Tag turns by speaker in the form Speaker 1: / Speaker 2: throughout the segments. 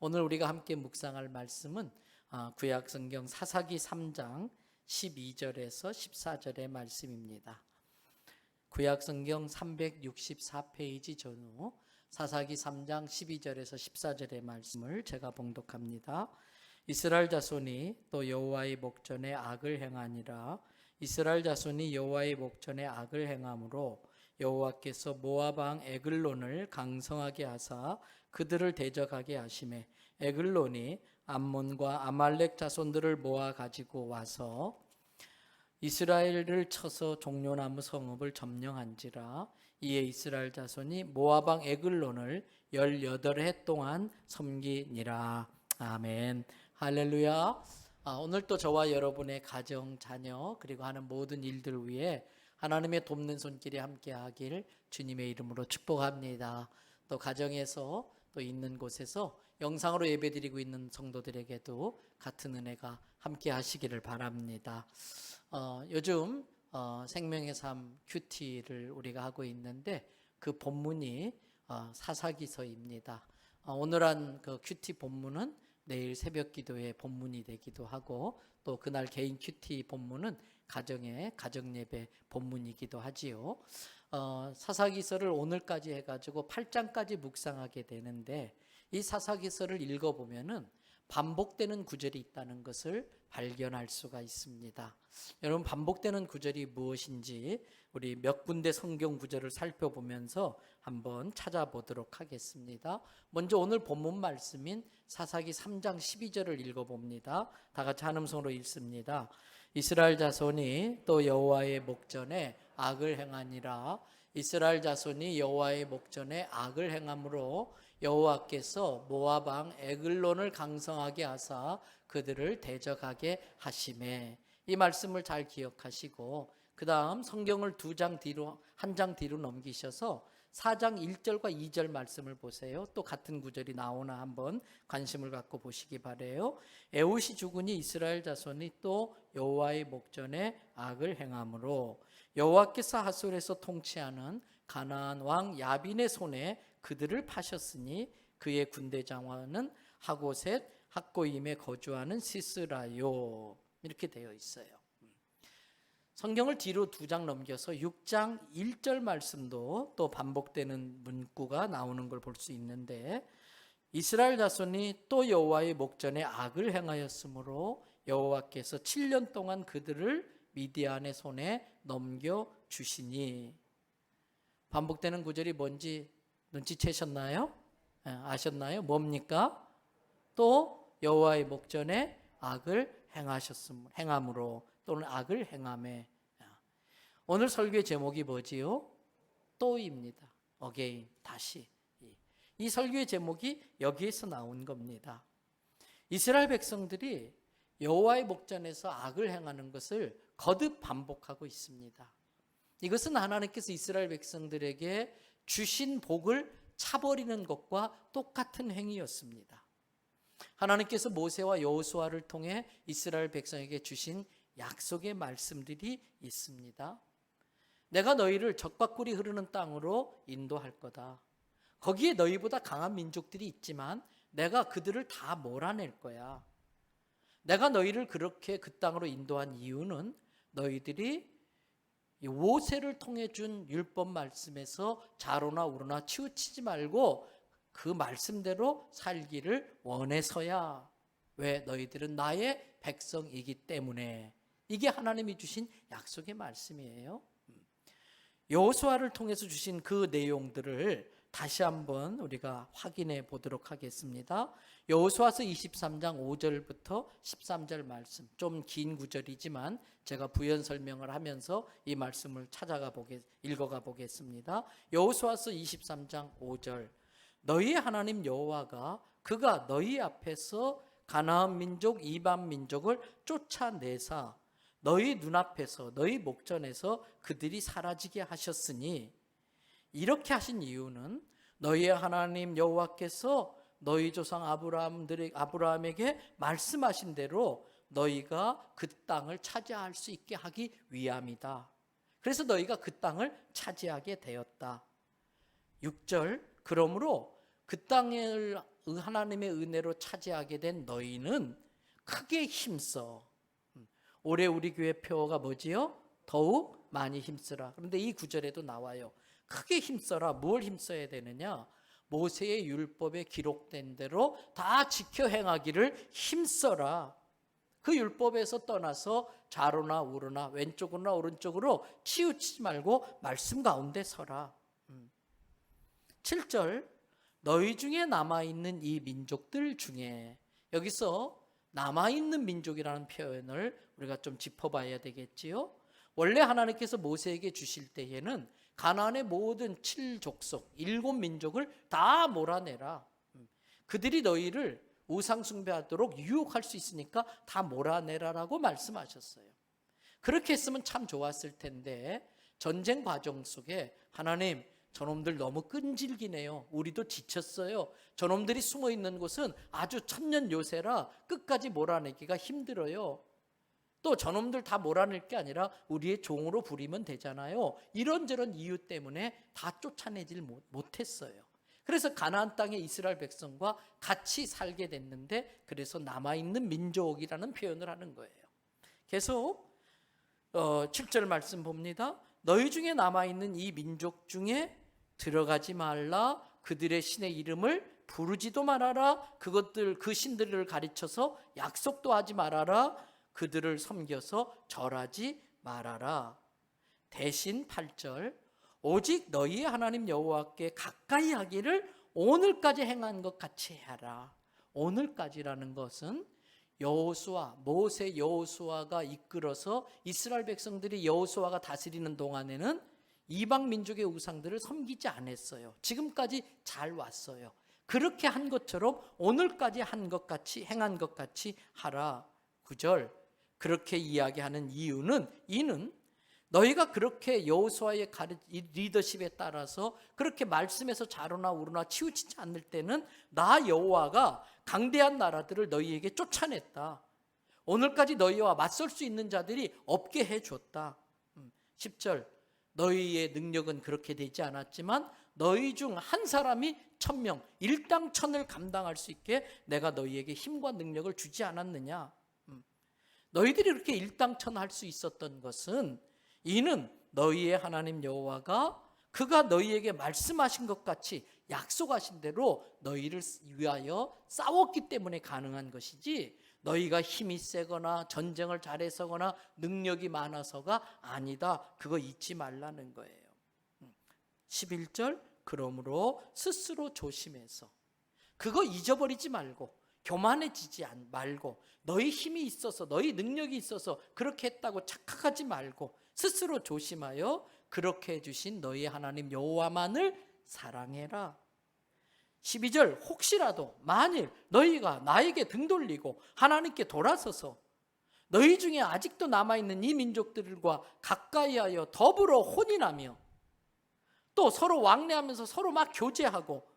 Speaker 1: 오늘 우리가 함께 묵상할 말씀은 구약 성경 사사기 3장 12절에서 14절의 말씀입니다. 구약 성경 364페이지 전후 사사기 3장 12절에서 14절의 말씀을 제가 봉독합니다. 이스라엘 자손이 또 여호와의 목전에 악을 행하니라. 이스라엘 자손이 여호와의 목전에 악을 행함으로 여호와께서 모압 왕 에글론을 강성하게 하사 그들을 대적하게 하시매 에글론이 암몬과 아말렉 자손들을 모아 가지고 와서 이스라엘을 쳐서 종려나무 성읍을 점령한지라. 이에 이스라엘 자손이 모압 왕 에글론을 18해 동안 섬기니라. 아멘. 할렐루야. 오늘 또 저와 여러분의 가정, 자녀 그리고 하는 모든 일들 위해 하나님의 돕는 손길이 함께 하길 주님의 이름으로 축복합니다. 또 가정에서 또 있는 곳에서 영상으로 예배드리고 있는 성도들에게도 같은 은혜가 함께 하시기를 바랍니다. 요즘 생명의 삶 큐티를 우리가 하고 있는데 그 본문이 사사기서입니다. 오늘 한 그 큐티 본문은 내일 새벽 기도의 본문이 되기도 하고 또 그날 개인 큐티 본문은 가정 예배 본문이기도 하지요. 사사기서를 오늘까지 해가지고 8장까지 묵상하게 되는데 이 사사기서를 읽어보면은 반복되는 구절이 있다는 것을 발견할 수가 있습니다. 여러분, 반복되는 구절이 무엇인지 우리 몇 군데 성경 구절을 살펴보면서 한번 찾아보도록 하겠습니다. 먼저 오늘 본문 말씀인 사사기 3장 12절을 읽어봅니다. 다 같이 한 음성으로 읽습니다. 이스라엘 자손이 또 여호와의 목전에 악을 행하니라. 이스라엘 자손이 여호와의 목전에 악을 행함으로 여호와께서 모압 왕 에글론을 강성하게 하사 그들을 대적하게 하시매. 이 말씀을 잘 기억하시고 그 다음 성경을 한 장 뒤로 넘기셔서 4장 1절과 2절 말씀을 보세요. 또 같은 구절이 나오나 한번 관심을 갖고 보시기 바라요. 에훗이 죽으니 이스라엘 자손이 또 여호와의 목전에 악을 행함으로 여호와께서 하솔에서 통치하는 가나안 왕 야빈의 손에 그들을 파셨으니 그의 군대 장관은 하고셋 학고임에 거주하는 시스라요. 이렇게 되어 있어요. 성경을 뒤로 2장 넘겨서 6장 1절 말씀도 또 반복되는 문구가 나오는 걸 볼 수 있는데 이스라엘 자손이 또 여호와의 목전에 악을 행하였으므로 여호와께서 7년 동안 그들을 미디안의 손에 넘겨주시니. 반복되는 구절이 뭔지 눈치채셨나요? 아셨나요? 뭡니까? 또 여호와의 목전에 악을 행함으로 또는 악을 행함에. 오늘 설교의 제목이 뭐지요? 또입니다. again, 다시. 이 설교의 제목이 여기에서 나온 겁니다. 이스라엘 백성들이 여호와의 목전에서 악을 행하는 것을 거듭 반복하고 있습니다. 이것은 하나님께서 이스라엘 백성들에게 주신 복을 차버리는 것과 똑같은 행위였습니다. 하나님께서 모세와 여호수아를 통해 이스라엘 백성에게 주신 약속의 말씀들이 있습니다. 내가 너희를 적과 꿀이 흐르는 땅으로 인도할 거다. 거기에 너희보다 강한 민족들이 있지만 내가 그들을 다 몰아낼 거야. 내가 너희를 그렇게 그 땅으로 인도한 이유는 너희들이 모세를 통해 준 율법 말씀에서 좌로나 우로나 치우치지 말고 그 말씀대로 살기를 원해서야. 왜? 너희들은 나의 백성이기 때문에. 이게 하나님이 주신 약속의 말씀이에요. 여호수아를 통해서 주신 그 내용들을 다시 한번 우리가 확인해 보도록 하겠습니다. 여호수아서 23장 5절부터 13절 말씀, 좀 긴 구절이지만 제가 부연 설명을 하면서 이 말씀을 읽어가 보겠습니다. 여호수아서 23장 5절. 너희 하나님 여호와가 그가 너희 앞에서 가나안 민족 이방 민족을 쫓아내사 너희 눈앞에서 너희 목전에서 그들이 사라지게 하셨으니, 이렇게 하신 이유는 너희의 하나님 여호와께서 너희 조상 아브라함에게 말씀하신 대로 너희가 그 땅을 차지할 수 있게 하기 위함이다. 그래서 너희가 그 땅을 차지하게 되었다. 6절. 그러므로 그 땅을 하나님의 은혜로 차지하게 된 너희는 크게 힘써. 올해 우리 교회 표어가 뭐지요? 더욱 많이 힘쓰라. 그런데 이 구절에도 나와요. 크게 힘써라. 뭘 힘써야 되느냐? 모세의 율법에 기록된 대로 다 지켜 행하기를 힘써라. 그 율법에서 떠나서 좌로나 우로나 왼쪽으로나 오른쪽으로 치우치지 말고 말씀 가운데 서라. 7절, 너희 중에 남아있는 이 민족들 중에, 여기서 남아있는 민족이라는 표현을 우리가 좀 짚어봐야 되겠지요. 원래 하나님께서 모세에게 주실 때에는 가나안의 모든 7족속 7민족을 다 몰아내라. 그들이 너희를 우상 숭배하도록 유혹할 수 있으니까 다 몰아내라라고 말씀하셨어요. 그렇게 했으면 참 좋았을 텐데 전쟁 과정 속에 하나님, 저놈들 너무 끈질기네요. 우리도 지쳤어요. 저놈들이 숨어 있는 곳은 아주 천년 요새라 끝까지 몰아내기가 힘들어요. 또 저놈들 다 몰아낼 게 아니라 우리의 종으로 부리면 되잖아요. 이런저런 이유 때문에 다 쫓아내질 못했어요. 그래서 가나안 땅의 이스라엘 백성과 같이 살게 됐는데, 그래서 남아있는 민족이라는 표현을 하는 거예요. 계속 7절 말씀 봅니다. 너희 중에 남아있는 이 민족 중에 들어가지 말라. 그들의 신의 이름을 부르지도 말아라. 그 신들을 가르쳐서 약속도 하지 말아라. 그들을 섬겨서 절하지 말아라. 대신 8절, 오직 너희의 하나님 여호와께 가까이 하기를 오늘까지 행한 것 같이 하라. 오늘까지라는 것은 모세 여호수아가 이끌어서 이스라엘 백성들이 여호수아가 다스리는 동안에는 이방 민족의 우상들을 섬기지 않았어요. 지금까지 잘 왔어요. 그렇게 한 것처럼 오늘까지 한 것 같이, 행한 것 같이 하라. 9절, 그렇게 이야기하는 이는 너희가 그렇게 여호수아의 리더십에 따라서 그렇게 말씀에서 좌로나 우로나 치우치지 않을 때는 나 여호와가 강대한 나라들을 너희에게 쫓아냈다. 오늘까지 너희와 맞설 수 있는 자들이 없게 해줬다. 10절, 너희의 능력은 그렇게 되지 않았지만 너희 중 한 사람이 1000명, 일당 1000을 감당할 수 있게 내가 너희에게 힘과 능력을 주지 않았느냐. 너희들이 이렇게 일당 1000 할 수 있었던 것은 이는 너희의 하나님 여호와가 그가 너희에게 말씀하신 것 같이 약속하신 대로 너희를 위하여 싸웠기 때문에 가능한 것이지, 너희가 힘이 세거나 전쟁을 잘해서거나 능력이 많아서가 아니다. 그거 잊지 말라는 거예요. 11절, 그러므로 스스로 조심해서, 그거 잊어버리지 말고 교만해지지 말고, 너희 힘이 있어서 너희 능력이 있어서 그렇게 했다고 착각하지 말고 스스로 조심하여 그렇게 해주신 너희 하나님 여호와만을 사랑해라. 12절, 혹시라도 만일 너희가 나에게 등 돌리고 하나님께 돌아서서 너희 중에 아직도 남아있는 이 민족들과 가까이하여 더불어 혼인하며 또 서로 왕래하면서 서로 막 교제하고,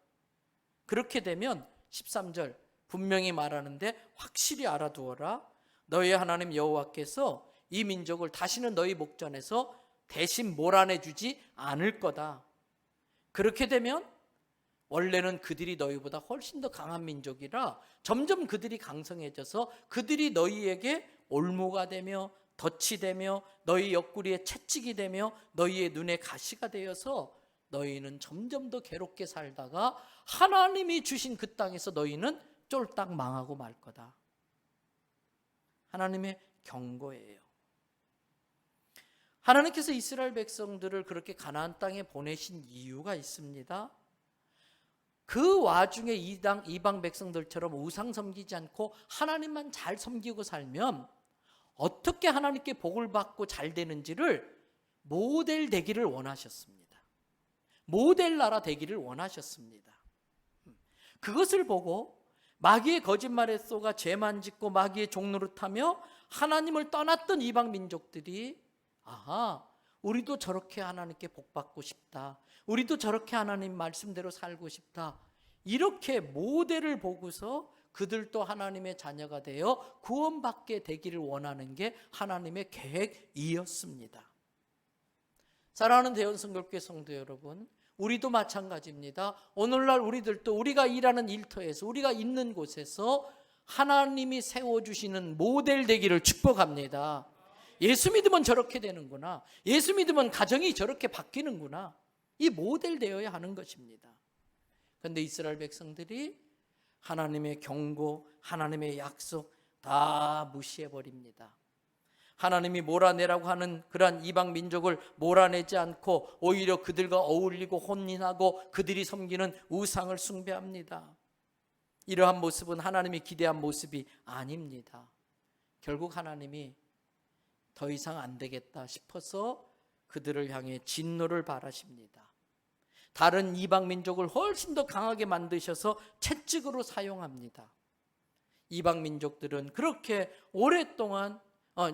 Speaker 1: 그렇게 되면 13절 분명히 말하는데 확실히 알아두어라. 너희 하나님 여호와께서 이 민족을 다시는 너희 목전에서 대신 몰아내 주지 않을 거다. 그렇게 되면 원래는 그들이 너희보다 훨씬 더 강한 민족이라 점점 그들이 강성해져서 그들이 너희에게 올무가 되며 덫이 되며 너희 옆구리에 채찍이 되며 너희의 눈에 가시가 되어서 너희는 점점 더 괴롭게 살다가 하나님이 주신 그 땅에서 너희는 쫄딱 망하고 말 거다. 하나님의 경고예요. 하나님께서 이스라엘 백성들을 그렇게 가나안 땅에 보내신 이유가 있습니다. 그 와중에 이방 백성들처럼 우상 섬기지 않고 하나님만 잘 섬기고 살면 어떻게 하나님께 복을 받고 잘 되는지를 모델 되기를 원하셨습니다. 모델 나라 되기를 원하셨습니다. 그것을 보고 마귀의 거짓말에 속아 죄만 짓고 마귀의 종노릇하며 하나님을 떠났던 이방 민족들이, 아하, 우리도 저렇게 하나님께 복받고 싶다, 우리도 저렇게 하나님 말씀대로 살고 싶다, 이렇게 모델을 보고서 그들도 하나님의 자녀가 되어 구원받게 되기를 원하는 게 하나님의 계획이었습니다. 사랑하는 대원성결교회 성도 여러분, 우리도 마찬가지입니다. 오늘날 우리들도 우리가 일하는 일터에서 우리가 있는 곳에서 하나님이 세워주시는 모델 되기를 축복합니다. 예수 믿으면 저렇게 되는구나. 예수 믿으면 가정이 저렇게 바뀌는구나. 이 모델 되어야 하는 것입니다. 그런데 이스라엘 백성들이 하나님의 경고, 하나님의 약속 다 무시해버립니다. 하나님이 몰아내라고 하는 그러한 이방 민족을 몰아내지 않고 오히려 그들과 어울리고 혼인하고 그들이 섬기는 우상을 숭배합니다. 이러한 모습은 하나님이 기대한 모습이 아닙니다. 결국 하나님이 더 이상 안 되겠다 싶어서 그들을 향해 진노를 발하십니다. 다른 이방 민족을 훨씬 더 강하게 만드셔서 채찍으로 사용합니다. 이방 민족들은 그렇게 오랫동안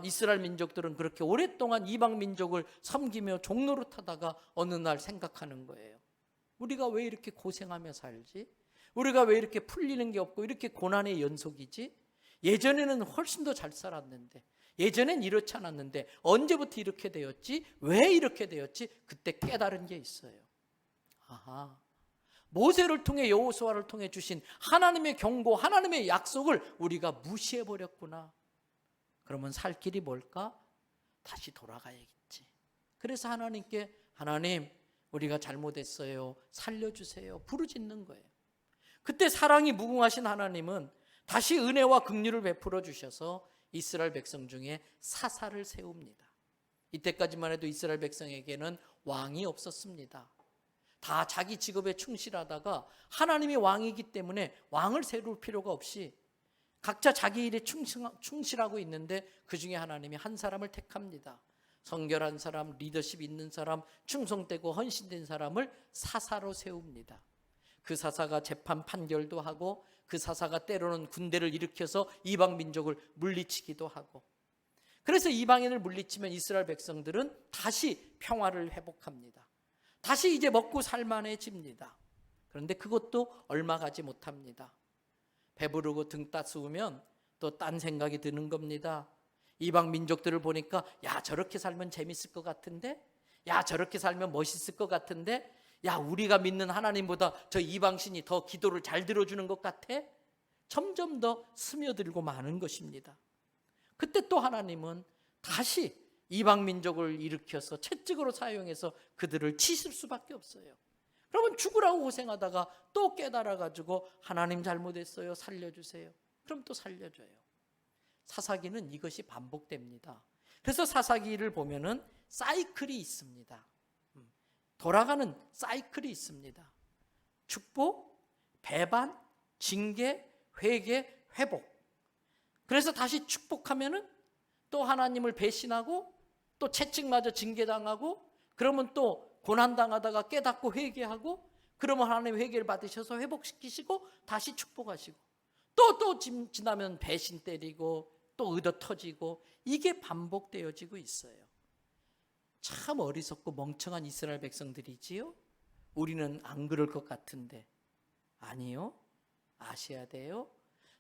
Speaker 1: 이스라엘 민족들은 그렇게 오랫동안 이방 민족을 섬기며 종노릇하다가 어느 날 생각하는 거예요. 우리가 왜 이렇게 고생하며 살지? 우리가 왜 이렇게 풀리는 게 없고 이렇게 고난의 연속이지? 예전에는 훨씬 더 잘 살았는데, 예전엔 이렇지 않았는데 언제부터 이렇게 되었지? 왜 이렇게 되었지? 그때 깨달은 게 있어요. 아하, 모세를 통해 여호수아를 통해 주신 하나님의 경고, 하나님의 약속을 우리가 무시해버렸구나. 그러면 살 길이 뭘까? 다시 돌아가야겠지. 그래서 하나님께 하나님 우리가 잘못했어요. 살려주세요. 부르짖는 거예요. 그때 사랑이 무궁하신 하나님은 다시 은혜와 긍휼을 베풀어 주셔서 이스라엘 백성 중에 사사를 세웁니다. 이때까지만 해도 이스라엘 백성에게는 왕이 없었습니다. 다 자기 직업에 충실하다가 하나님이 왕이기 때문에 왕을 세울 필요가 없이 각자 자기 일에 충실하고 있는데 그 중에 하나님이 한 사람을 택합니다. 성결한 사람, 리더십 있는 사람, 충성되고 헌신된 사람을 사사로 세웁니다. 그 사사가 재판 판결도 하고 그 사사가 때로는 군대를 일으켜서 이방 민족을 물리치기도 하고, 그래서 이방인을 물리치면 이스라엘 백성들은 다시 평화를 회복합니다. 다시 이제 먹고 살만해집니다. 그런데 그것도 얼마 가지 못합니다. 배부르고 등 따스우면 또 딴 생각이 드는 겁니다. 이방 민족들을 보니까 야 저렇게 살면 재밌을 것 같은데, 야 저렇게 살면 멋있을 것 같은데, 야 우리가 믿는 하나님보다 저 이방신이 더 기도를 잘 들어주는 것 같아? 점점 더 스며들고 마는 것입니다. 그때 또 하나님은 다시 이방 민족을 일으켜서 채찍으로 사용해서 그들을 치실 수밖에 없어요. 그러면 죽으라고 고생하다가 또 깨달아가지고 하나님 잘못했어요, 살려주세요. 그럼 또 살려줘요. 사사기는 이것이 반복됩니다. 그래서 사사기를 보면은 사이클이 있습니다. 돌아가는 사이클이 있습니다. 축복, 배반, 징계, 회개, 회복. 그래서 다시 축복하면은 또 하나님을 배신하고 또 채찍맞아 징계당하고, 그러면 또 고난당하다가 깨닫고 회개하고, 그러면 하나님 회개를 받으셔서 회복시키시고 다시 축복하시고, 또 지나면 배신 때리고 또 의도 터지고, 이게 반복되어지고 있어요. 참 어리석고 멍청한 이스라엘 백성들이지요. 우리는 안 그럴 것 같은데 아니요, 아셔야 돼요.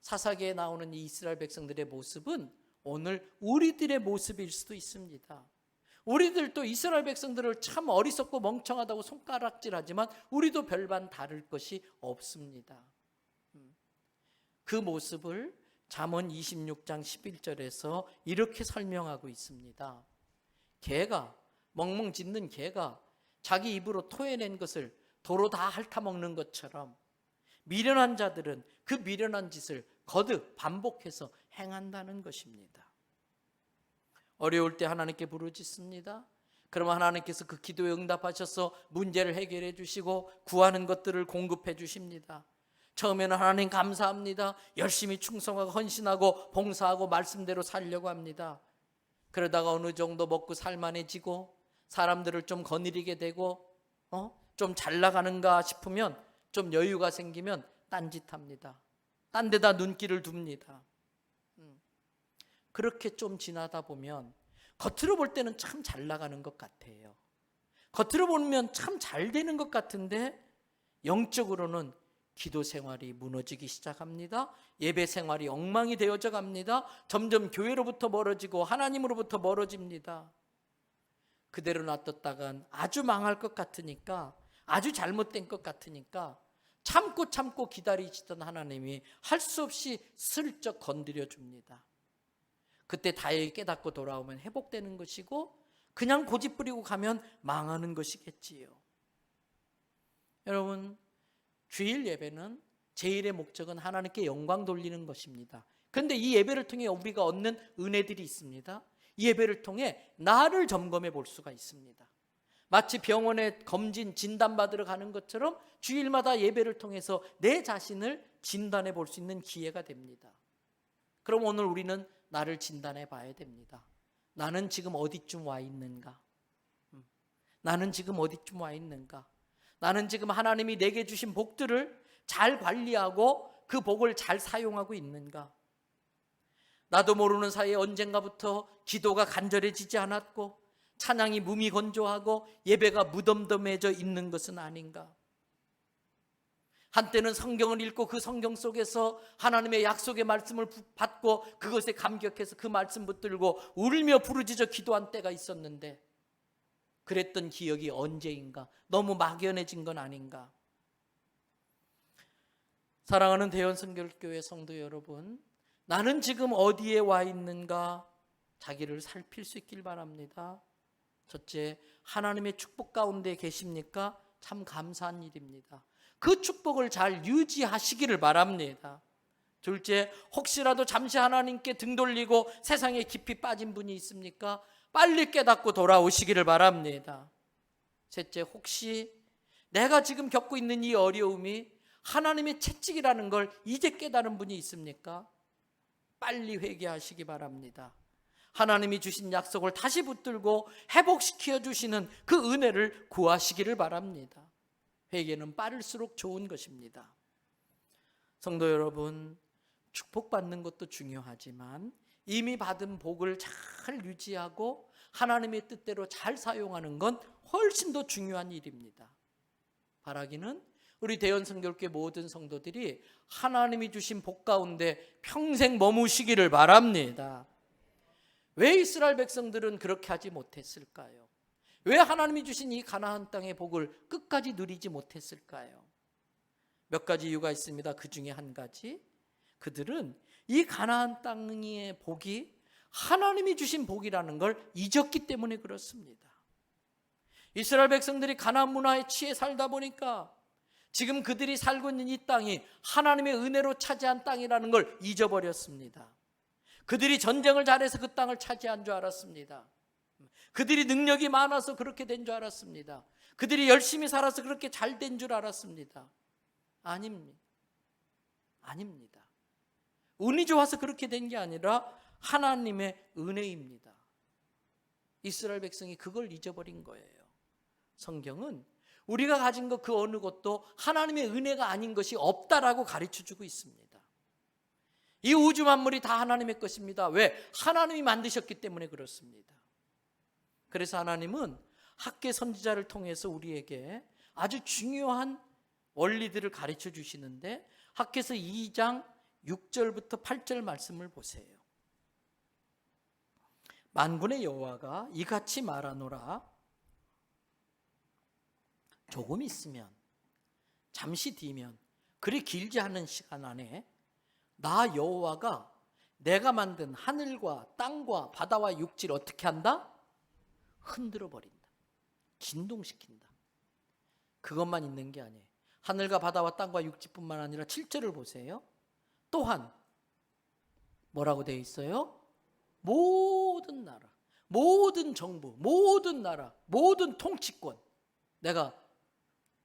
Speaker 1: 사사기에 나오는 이 이스라엘 백성들의 모습은 오늘 우리들의 모습일 수도 있습니다. 우리들도 이스라엘 백성들을 참 어리석고 멍청하다고 손가락질하지만 우리도 별반 다를 것이 없습니다. 그 모습을 잠언 26장 11절에서 이렇게 설명하고 있습니다. 개가, 멍멍 짖는 개가 자기 입으로 토해낸 것을 도로 다 핥아먹는 것처럼 미련한 자들은 그 미련한 짓을 거듭 반복해서 행한다는 것입니다. 어려울 때 하나님께 부르짖습니다. 그러면 하나님께서 그 기도에 응답하셔서 문제를 해결해 주시고 구하는 것들을 공급해 주십니다. 처음에는 하나님 감사합니다. 열심히 충성하고 헌신하고 봉사하고 말씀대로 살려고 합니다. 그러다가 어느 정도 먹고 살만해지고 사람들을 좀 거느리게 되고 좀 잘 나가는가 싶으면, 좀 여유가 생기면 딴짓합니다. 딴 데다 눈길을 둡니다. 그렇게 좀 지나다 보면 겉으로 볼 때는 참 잘 나가는 것 같아요. 겉으로 보면 참 잘 되는 것 같은데 영적으로는 기도 생활이 무너지기 시작합니다. 예배 생활이 엉망이 되어져 갑니다. 점점 교회로부터 멀어지고 하나님으로부터 멀어집니다. 그대로 놔뒀다간 아주 망할 것 같으니까 아주 잘못된 것 같으니까 참고 기다리시던 하나님이 할 수 없이 슬쩍 건드려 줍니다. 그때 다행히 깨닫고 돌아오면 회복되는 것이고, 그냥 고집 부리고 가면 망하는 것이겠지요. 여러분, 주일 예배는 제일의 목적은 하나님께 영광 돌리는 것입니다. 그런데 이 예배를 통해 우리가 얻는 은혜들이 있습니다. 이 예배를 통해 나를 점검해 볼 수가 있습니다. 마치 병원에 검진, 진단받으러 가는 것처럼 주일마다 예배를 통해서 내 자신을 진단해 볼 수 있는 기회가 됩니다. 그럼 오늘 우리는 나를 진단해 봐야 됩니다. 나는 지금 어디쯤 와 있는가? 나는 지금 어디쯤 와 있는가? 나는 지금 하나님이 내게 주신 복들을 잘 관리하고 그 복을 잘 사용하고 있는가? 나도 모르는 사이에 언젠가부터 기도가 간절해지지 않았고 찬양이 무미건조하고 예배가 무덤덤해져 있는 것은 아닌가? 한때는 성경을 읽고 그 성경 속에서 하나님의 약속의 말씀을 받고 그것에 감격해서 그 말씀 붙들고 울며 부르짖어 기도한 때가 있었는데, 그랬던 기억이 언제인가? 너무 막연해진 건 아닌가? 사랑하는 대연선결교회 성도 여러분, 나는 지금 어디에 와 있는가? 자기를 살필 수 있길 바랍니다. 첫째, 하나님의 축복 가운데 계십니까? 참 감사한 일입니다. 그 축복을 잘 유지하시기를 바랍니다. 둘째, 혹시라도 잠시 하나님께 등 돌리고 세상에 깊이 빠진 분이 있습니까? 빨리 깨닫고 돌아오시기를 바랍니다. 셋째, 혹시 내가 지금 겪고 있는 이 어려움이 하나님의 채찍이라는 걸 이제 깨달은 분이 있습니까? 빨리 회개하시기 바랍니다. 하나님이 주신 약속을 다시 붙들고 회복시켜 주시는 그 은혜를 구하시기를 바랍니다. 회개는 빠를수록 좋은 것입니다. 성도 여러분, 축복받는 것도 중요하지만 이미 받은 복을 잘 유지하고 하나님의 뜻대로 잘 사용하는 건 훨씬 더 중요한 일입니다. 바라기는 우리 대연선교회 모든 성도들이 하나님이 주신 복 가운데 평생 머무시기를 바랍니다. 왜 이스라엘 백성들은 그렇게 하지 못했을까요? 왜 하나님이 주신 이 가나안 땅의 복을 끝까지 누리지 못했을까요? 몇 가지 이유가 있습니다. 그 중에 한 가지, 그들은 이 가나안 땅의 복이 하나님이 주신 복이라는 걸 잊었기 때문에 그렇습니다. 이스라엘 백성들이 가나안 문화에 취해 살다 보니까 지금 그들이 살고 있는 이 땅이 하나님의 은혜로 차지한 땅이라는 걸 잊어버렸습니다. 그들이 전쟁을 잘해서 그 땅을 차지한 줄 알았습니다. 그들이 능력이 많아서 그렇게 된 줄 알았습니다. 그들이 열심히 살아서 그렇게 잘 된 줄 알았습니다. 아닙니다. 아닙니다. 운이 좋아서 그렇게 된 게 아니라 하나님의 은혜입니다. 이스라엘 백성이 그걸 잊어버린 거예요. 성경은 우리가 가진 것 그 어느 것도 하나님의 은혜가 아닌 것이 없다라고 가르쳐주고 있습니다. 이 우주 만물이 다 하나님의 것입니다. 왜? 하나님이 만드셨기 때문에 그렇습니다. 그래서 하나님은 학계 선지자를 통해서 우리에게 아주 중요한 원리들을 가르쳐 주시는데, 학계서 2장 6절부터 8절 말씀을 보세요. 만군의 여호와가 이같이 말하노라. 조금 있으면, 잠시 뒤면, 그리 길지 않은 시간 안에 나 여호와가 내가 만든 하늘과 땅과 바다와 육지를 어떻게 한다? 흔들어 버린다. 진동시킨다. 그것만 있는 게 아니에요. 하늘과 바다와 땅과 육지뿐만 아니라 7절을 보세요. 또한 뭐라고 되어 있어요? 모든 나라, 모든 정부, 모든 나라, 모든 통치권 내가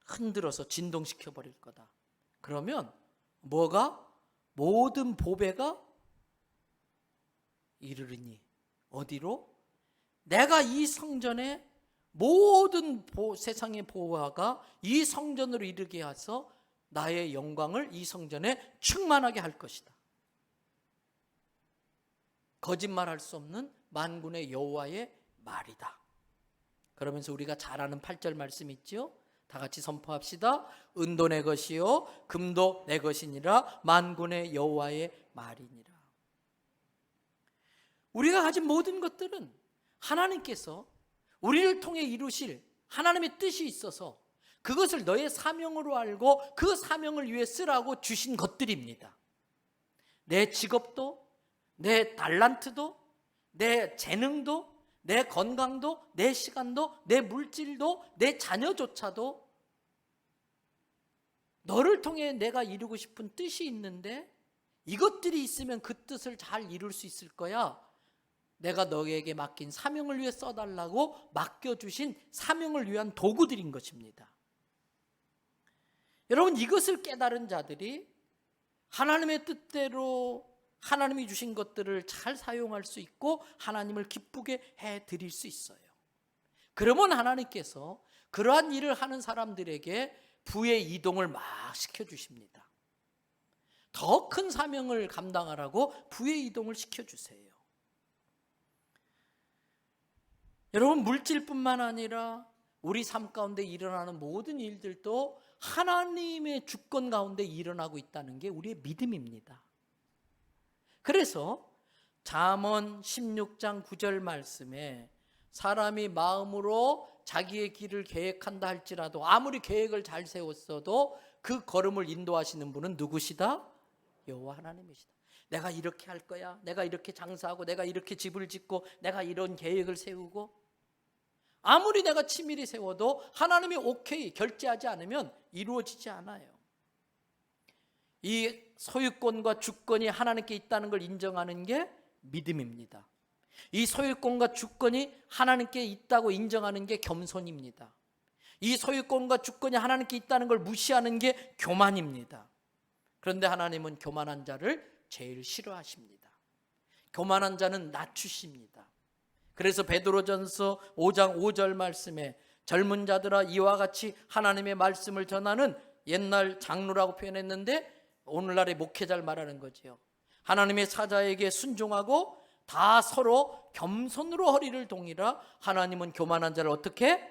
Speaker 1: 흔들어서 진동시켜 버릴 거다. 그러면 뭐가? 모든 보배가 이르르니 어디로? 내가 이 성전에 모든 세상의 보화가 이 성전으로 이르게 해서 나의 영광을 이 성전에 충만하게 할 것이다. 거짓말할 수 없는 만군의 여호와의 말이다. 그러면서 우리가 잘 아는 8절 말씀 있죠? 다 같이 선포합시다. 은도 내 것이요 금도 내 것이니라 만군의 여호와의 말이니라. 우리가 가진 모든 것들은 하나님께서 우리를 통해 이루실 하나님의 뜻이 있어서 그것을 너의 사명으로 알고 그 사명을 위해 쓰라고 주신 것들입니다. 내 직업도, 내 달란트도, 내 재능도, 내 건강도, 내 시간도, 내 물질도, 내 자녀조차도 너를 통해 내가 이루고 싶은 뜻이 있는데 이것들이 있으면 그 뜻을 잘 이룰 수 있을 거야. 내가 너에게 맡긴 사명을 위해 써달라고 맡겨주신 사명을 위한 도구들인 것입니다. 여러분, 이것을 깨달은 자들이 하나님의 뜻대로 하나님이 주신 것들을 잘 사용할 수 있고 하나님을 기쁘게 해드릴 수 있어요. 그러면 하나님께서 그러한 일을 하는 사람들에게 부의 이동을 막 시켜주십니다. 더 큰 사명을 감당하라고 부의 이동을 시켜주세요. 여러분, 물질뿐만 아니라 우리 삶 가운데 일어나는 모든 일들도 하나님의 주권 가운데 일어나고 있다는 게 우리의 믿음입니다. 그래서 잠언 16장 9절 말씀에 사람이 마음으로 자기의 길을 계획한다 할지라도 아무리 계획을 잘 세웠어도 그 걸음을 인도하시는 분은 누구시다? 여호와 하나님이시다. 내가 이렇게 할 거야, 내가 이렇게 장사하고 내가 이렇게 집을 짓고 내가 이런 계획을 세우고 아무리 내가 치밀히 세워도 하나님이 오케이 결제하지 않으면 이루어지지 않아요. 이 소유권과 주권이 하나님께 있다는 걸 인정하는 게 믿음입니다. 이 소유권과 주권이 하나님께 있다고 인정하는 게 겸손입니다. 이 소유권과 주권이 하나님께 있다는 걸 무시하는 게 교만입니다. 그런데 하나님은 교만한 자를 제일 싫어하십니다. 교만한 자는 낮추십니다. 그래서 베드로전서 5장 5절 말씀에 젊은 자들아 이와 같이 하나님의 말씀을 전하는 옛날 장로라고 표현했는데 오늘날의 목회자를 말하는 거죠. 하나님의 사자에게 순종하고 다 서로 겸손으로 허리를 동이라. 하나님은 교만한 자를 어떻게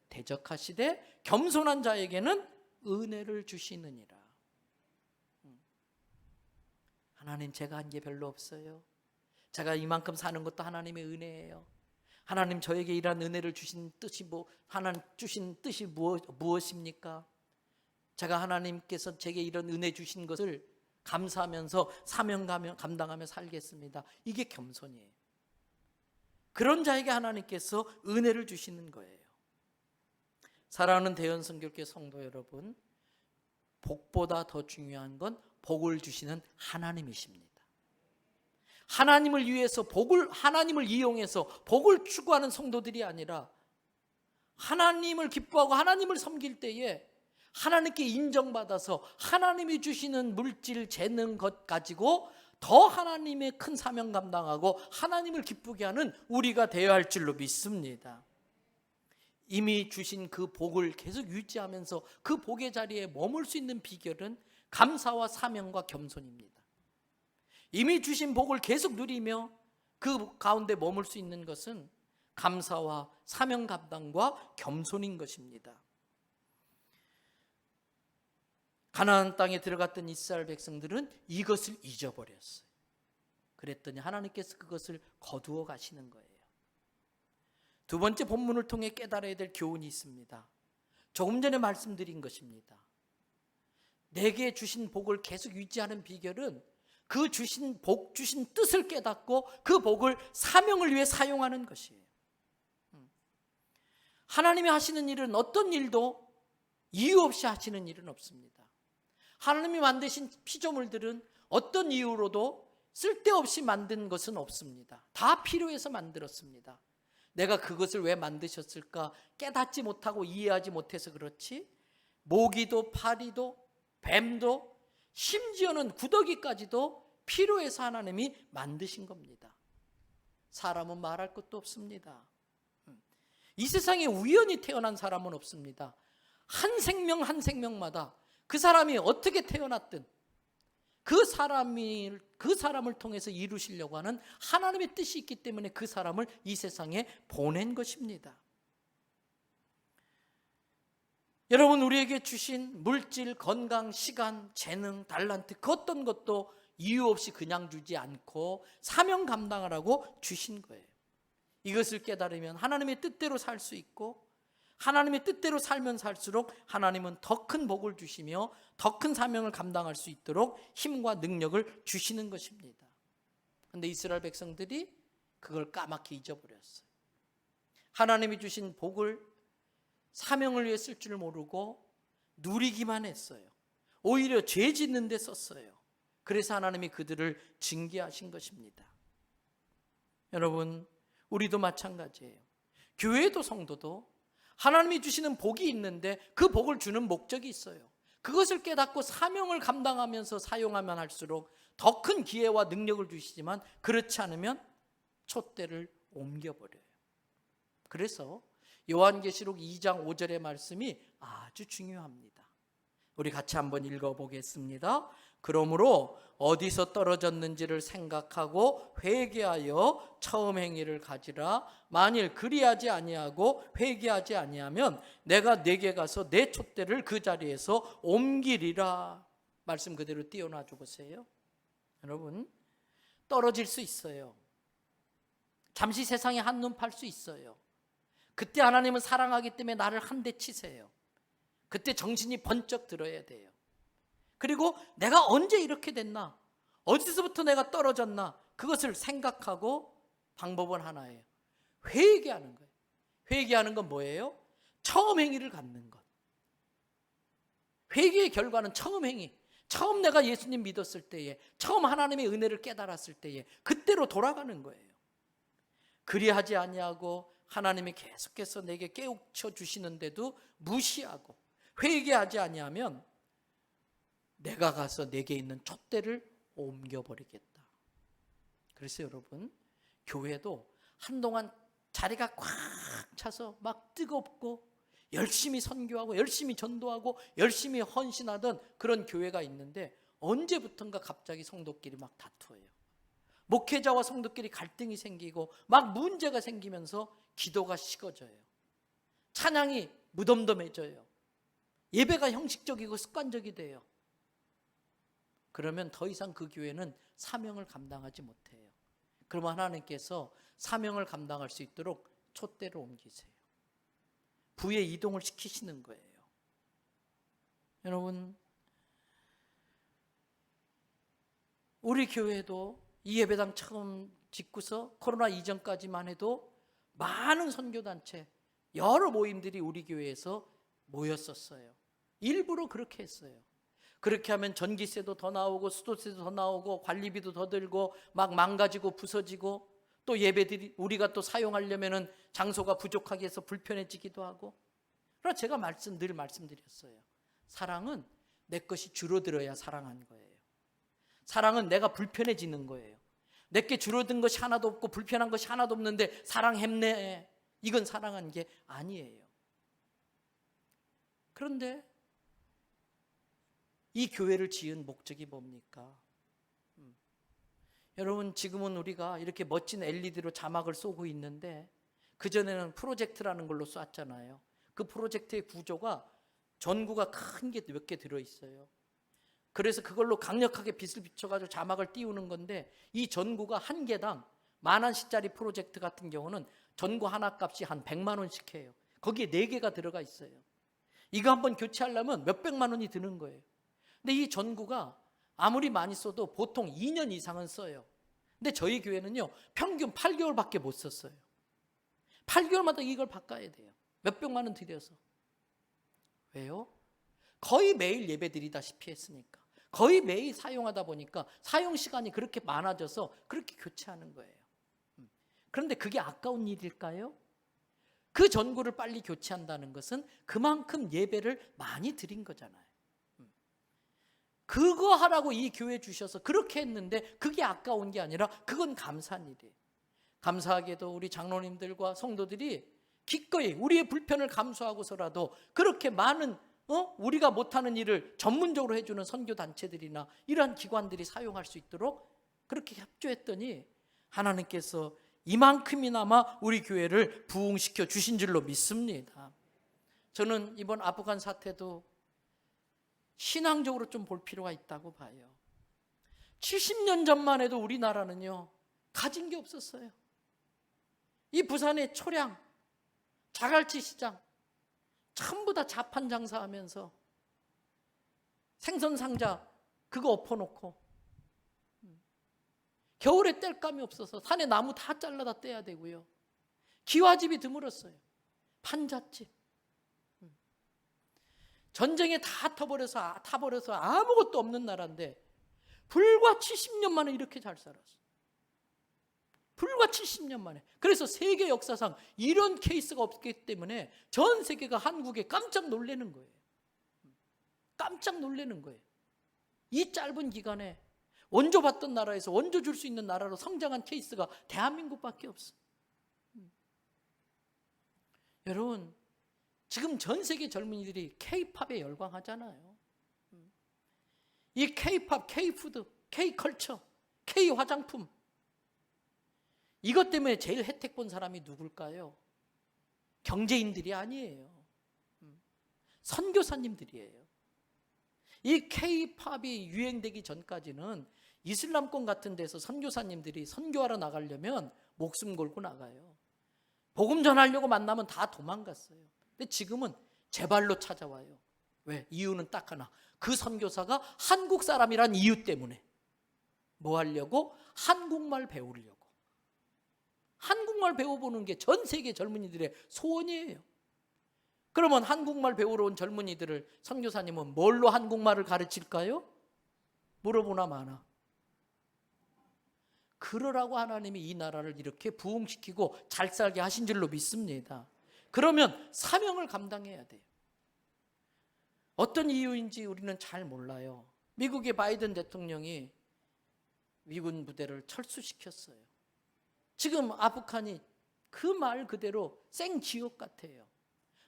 Speaker 1: 대적하시되 겸손한 자에게는 은혜를 주시느니라. 하나님, 제가 한 게 별로 없어요. 제가 이만큼 사는 것도 하나님의 은혜예요. 하나님, 저에게 이러한 은혜를 주신 뜻이 하나님 주신 뜻이 무엇입니까? 제가 하나님께서 제게 이런 은혜 주신 것을 감사하면서 사명 감당하며 살겠습니다. 이게 겸손이에요. 그런 자에게 하나님께서 은혜를 주시는 거예요. 사랑하는 대연성결교 성도 여러분, 복보다 더 중요한 건 복을 주시는 하나님이십니다. 하나님을 위해서 하나님을 이용해서 복을 추구하는 성도들이 아니라 하나님을 기뻐하고 하나님을 섬길 때에 하나님께 인정받아서 하나님이 주시는 물질, 재능 것 가지고 더 하나님의 큰 사명 감당하고 하나님을 기쁘게 하는 우리가 되어야 할 줄로 믿습니다. 이미 주신 그 복을 계속 유지하면서 그 복의 자리에 머물 수 있는 비결은 감사와 사명과 겸손입니다. 이미 주신 복을 계속 누리며 그 가운데 머물 수 있는 것은 감사와 사명 감당과 겸손인 것입니다. 가나안 땅에 들어갔던 이스라엘 백성들은 이것을 잊어버렸어요. 그랬더니 하나님께서 그것을 거두어 가시는 거예요. 두 번째 본문을 통해 깨달아야 될 교훈이 있습니다. 조금 전에 말씀드린 것입니다. 내게 주신 복을 계속 유지하는 비결은 그 주신 복, 주신 뜻을 깨닫고 그 복을 사명을 위해 사용하는 것이에요. 하나님이 하시는 일은 어떤 일도 이유 없이 하시는 일은 없습니다. 하나님이 만드신 피조물들은 어떤 이유로도 쓸데없이 만든 것은 없습니다. 다 필요해서 만들었습니다. 내가 그것을 왜 만드셨을까 깨닫지 못하고 이해하지 못해서 그렇지 모기도 파리도 뱀도 심지어는 구더기까지도 필요해서 하나님이 만드신 겁니다. 사람은 말할 것도 없습니다. 이 세상에 우연히 태어난 사람은 없습니다. 한 생명 한 생명마다 그 사람이 어떻게 태어났든 그 사람을 통해서 이루시려고 하는 하나님의 뜻이 있기 때문에 그 사람을 이 세상에 보낸 것입니다. 여러분, 우리에게 주신 물질, 건강, 시간, 재능, 달란트 그 어떤 것도 이유 없이 그냥 주지 않고 사명 감당하라고 주신 거예요. 이것을 깨달으면 하나님의 뜻대로 살 수 있고 하나님의 뜻대로 살면 살수록 하나님은 더 큰 복을 주시며 더 큰 사명을 감당할 수 있도록 힘과 능력을 주시는 것입니다. 그런데 이스라엘 백성들이 그걸 까맣게 잊어버렸어요. 하나님이 주신 복을 사명을 위해 쓸 줄 모르고 누리기만 했어요. 오히려 죄 짓는 데 썼어요. 그래서 하나님이 그들을 징계하신 것입니다. 여러분, 우리도 마찬가지예요. 교회도 성도도 하나님이 주시는 복이 있는데 그 복을 주는 목적이 있어요. 그것을 깨닫고 사명을 감당하면서 사용하면 할수록 더 큰 기회와 능력을 주시지만 그렇지 않으면 촛대를 옮겨버려요. 그래서 요한계시록 2장 5절의 말씀이 아주 중요합니다. 우리 같이 한번 읽어보겠습니다. 그러므로 어디서 떨어졌는지를 생각하고 회개하여 처음 행위를 가지라. 만일 그리하지 아니하고 회개하지 아니하면 내가 네게 가서 내 촛대를 그 자리에서 옮기리라. 말씀 그대로 띄워놔줘 보세요. 여러분, 떨어질 수 있어요. 잠시 세상에 한눈 팔 수 있어요. 그때 하나님은 사랑하기 때문에 나를 한 대 치세요. 그때 정신이 번쩍 들어야 돼요. 그리고 내가 언제 이렇게 됐나? 어디서부터 내가 떨어졌나? 그것을 생각하고 방법은 하나예요. 회개하는 거예요. 회개하는 건 뭐예요? 처음 행위를 갖는 것. 회개의 결과는 처음 행위. 처음 내가 예수님 믿었을 때에, 처음 하나님의 은혜를 깨달았을 때에 그때로 돌아가는 거예요. 그리하지 아니하고 하나님이 계속해서 내게 깨우쳐 주시는데도 무시하고 회개하지 아니하면 내가 가서 내게 있는 촛대를 옮겨버리겠다. 그래서 여러분, 교회도 한동안 자리가 꽉 차서 막 뜨겁고 열심히 선교하고 열심히 전도하고 열심히 헌신하던 그런 교회가 있는데 언제부턴가 갑자기 성도끼리 막 다투어요. 목회자와 성도끼리 갈등이 생기고 막 문제가 생기면서 기도가 식어져요. 찬양이 무덤덤해져요. 예배가 형식적이고 습관적이 돼요. 그러면 더 이상 그 교회는 사명을 감당하지 못해요. 그러면 하나님께서 사명을 감당할 수 있도록 촛대를 옮기세요. 부의 이동을 시키시는 거예요. 여러분, 우리 교회도 이 예배당 처음 짓고서 코로나 이전까지만 해도 많은 선교단체, 여러 모임들이 우리 교회에서 모였었어요. 일부러 그렇게 했어요. 그렇게 하면 전기세도 더 나오고 수도세도 더 나오고 관리비도 더 들고 막 망가지고 부서지고 또 예배들이 우리가 또 사용하려면은 장소가 부족하게 해서 불편해지기도 하고. 그러나 제가 늘 말씀드렸어요. 사랑은 내 것이 줄어들어야 사랑한 거예요. 사랑은 내가 불편해지는 거예요. 내게 줄어든 것이 하나도 없고 불편한 것이 하나도 없는데 사랑했네. 이건 사랑한 게 아니에요. 그런데 이 교회를 지은 목적이 뭡니까? 여러분, 지금은 우리가 이렇게 멋진 LED로 자막을 쏘고 있는데 그전에는 프로젝트라는 걸로 쐈잖아요. 그 프로젝트의 구조가 전구가 큰 게 몇 개 들어있어요. 그래서 그걸로 강력하게 빛을 비춰가지고 자막을 띄우는 건데 이 전구가 한 개당 10,000원짜리 프로젝트 같은 경우는 전구 하나 값이 한 100만 원씩 해요. 거기에 4개가 들어가 있어요. 이거 한번 교체하려면 몇백만 원이 드는 거예요. 근데 이 전구가 아무리 많이 써도 보통 2년 이상은 써요. 근데 저희 교회는요, 평균 8개월밖에 못 썼어요. 8개월마다 이걸 바꿔야 돼요. 몇백만 원 들여서. 왜요? 거의 매일 예배 드리다시피 했으니까. 거의 매일 사용하다 보니까 사용 시간이 그렇게 많아져서 그렇게 교체하는 거예요. 그런데 그게 아까운 일일까요? 그 전구를 빨리 교체한다는 것은 그만큼 예배를 많이 드린 거잖아요. 그거 하라고 이 교회 주셔서 그렇게 했는데 그게 아까운 게 아니라 그건 감사한 일이에요. 감사하게도 우리 장로님들과 성도들이 기꺼이 우리의 불편을 감수하고서라도 그렇게 많은 우리가 못하는 일을 전문적으로 해주는 선교단체들이나 이러한 기관들이 사용할 수 있도록 그렇게 협조했더니 하나님께서 이만큼이나마 우리 교회를 부흥시켜 주신 줄로 믿습니다. 저는 이번 아프간 사태도 신앙적으로 좀 볼 필요가 있다고 봐요. 70년 전만 해도 우리나라는요, 가진 게 없었어요. 이 부산의 초량, 자갈치 시장, 전부 다 자판 장사하면서 생선 상자 그거 엎어놓고 겨울에 뗄감이 없어서 산에 나무 다 잘라다 떼야 되고요. 기와집이 드물었어요. 판잣집. 전쟁에 다 타버려서 아무것도 없는 나라인데 불과 70년 만에 이렇게 잘 살았어요. 불과 70년 만에. 그래서 세계 역사상 이런 케이스가 없기 때문에 전 세계가 한국에 깜짝 놀라는 거예요. 깜짝 놀라는 거예요. 이 짧은 기간에 원조 받던 나라에서 원조 줄 수 있는 나라로 성장한 케이스가 대한민국밖에 없어요. 여러분, 지금 전 세계 젊은이들이 K-팝에 열광하잖아요. 이 K-팝, K-푸드, K-컬처, K-화장품, 이것 때문에 제일 혜택 본 사람이 누굴까요? 경제인들이 아니에요. 선교사님들이에요. 이 K-팝이 유행되기 전까지는 이슬람권 같은 데서 선교사님들이 선교하러 나가려면 목숨 걸고 나가요. 복음 전하려고 만나면 다 도망갔어요. 근데 지금은 제 발로 찾아와요. 왜? 이유는 딱 하나. 그 선교사가 한국 사람이란 이유 때문에. 뭐 하려고? 한국말 배우려고. 한국말 배워보는 게 전 세계 젊은이들의 소원이에요. 그러면 한국말 배우러 온 젊은이들을 선교사님은 뭘로 한국말을 가르칠까요? 물어보나 마나. 그러라고 하나님이 이 나라를 이렇게 부흥시키고 잘 살게 하신 줄로 믿습니다. 그러면 사명을 감당해야 돼요. 어떤 이유인지 우리는 잘 몰라요. 미국의 바이든 대통령이 미군 부대를 철수시켰어요. 지금 아프간이 그 말 그대로 생지옥 같아요.